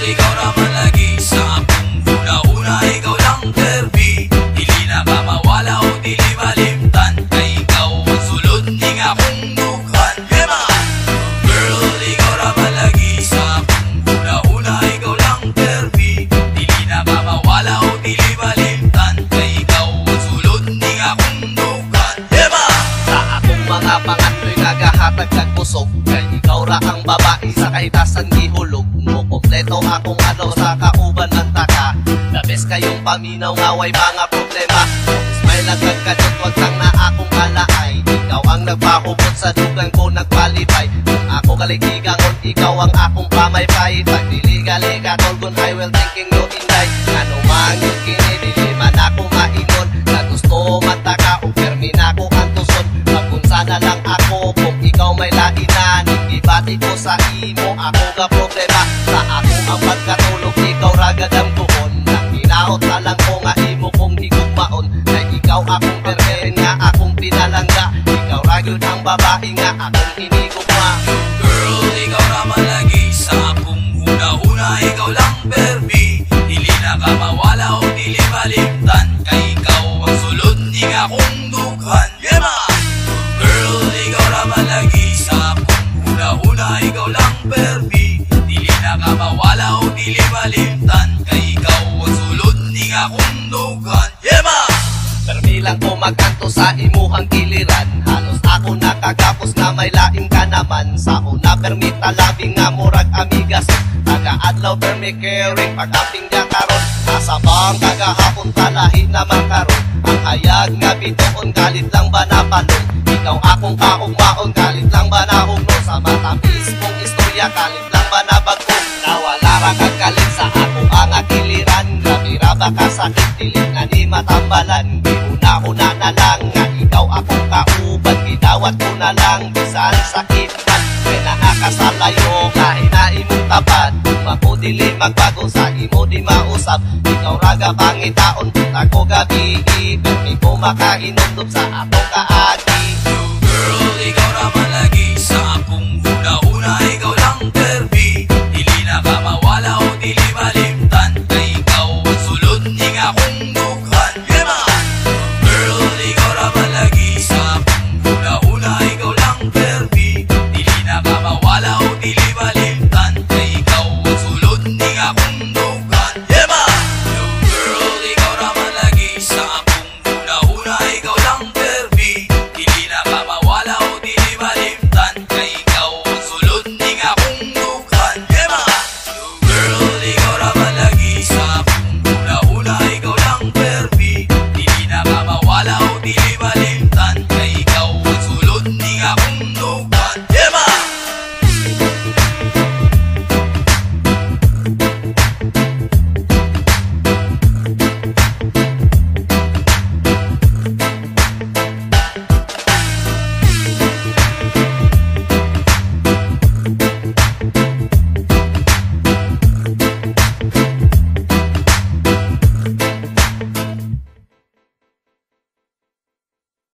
Ikaw naman lagi sa akong una-una, ikaw lang perbi. Dili na ka mawala o dili malimtan, kay ikaw ang sulod ning akong dughan. Yema! Girl, ikaw naman lagi sa akong una-una, ikaw lang perbi. Dili na ka mawala o dili malimtan, kay ikaw ang sulod ning akong dughan. Yema! Sa akong mga pangatloy nagahatag kag kusog, kay ikaw ra ang babae sa kahitasan gihulog. Kompleto akong ano sa kauban ng taka. The best kayong paminaw nga way mga problema. Smile at kagkadot, wag lang na akong kalaay. Ikaw ang nagpahubot sa dugang ko nagpalipay. Kung ako kaligigangon, ikaw ang akong pamaypay. Pag diliga-liga tolgon, I will thinking you inday. Ano man yung kinidili man ako maingon, na gusto mataka o permi na ko ang tuson. Pagkunsa na lang ako kung ikaw may lainan. Ibati ko sa imo, ako ka problema. Sa ako ang pagkatulog, ikaw ragad ang tuhon. Nang hinaot na lang ko nga imo kong higugmaon. Ay ikaw akong permen nga akong pinalangga. Ikaw ragad ang babae nga akong hinigugma. Girl, ikaw naman lagi sa akong una-una, ikaw lang perbi. Dili na ka mawala o dili malimtan, kay ikaw ang sulod ning akong dughan. Yema! Girl, ikaw naman lagi sa akong una-una, ikaw lang perbi. Dili na ka mawala o dili malimtan, kay ikaw ang sulod ning akong dughan. Yema! Permi lang ko magkanto sa imuhang giliran. Halos ako nakagapos na may laing ka naman. Sa una permi talabing nga murag amigas. Taga-adlaw permi caring pag-aping niya karon. Nasa bang kagahapon talahi naman karon. Ang hayag nga bitoon, galit lang ba na palong? Ikaw akong kaugmaon, galit lang ba na humno? Sa matamis mong istorya, galit lang ba na bago? Nawala ra kang galit sa ako ang akiliran. Grabe ba ka sakit, dilit na ni matambalan. Una-una na lang nga ikaw akong kauban. Gidawat ko na lang, bisan sakit man. Kaya nakakasalayo, kahit na imong tapat. Kung ako dili magbago, sa imo di mausap. Ikaw raga pangitaon, ako gabi. Permi ko makainundog sa akong kaagi.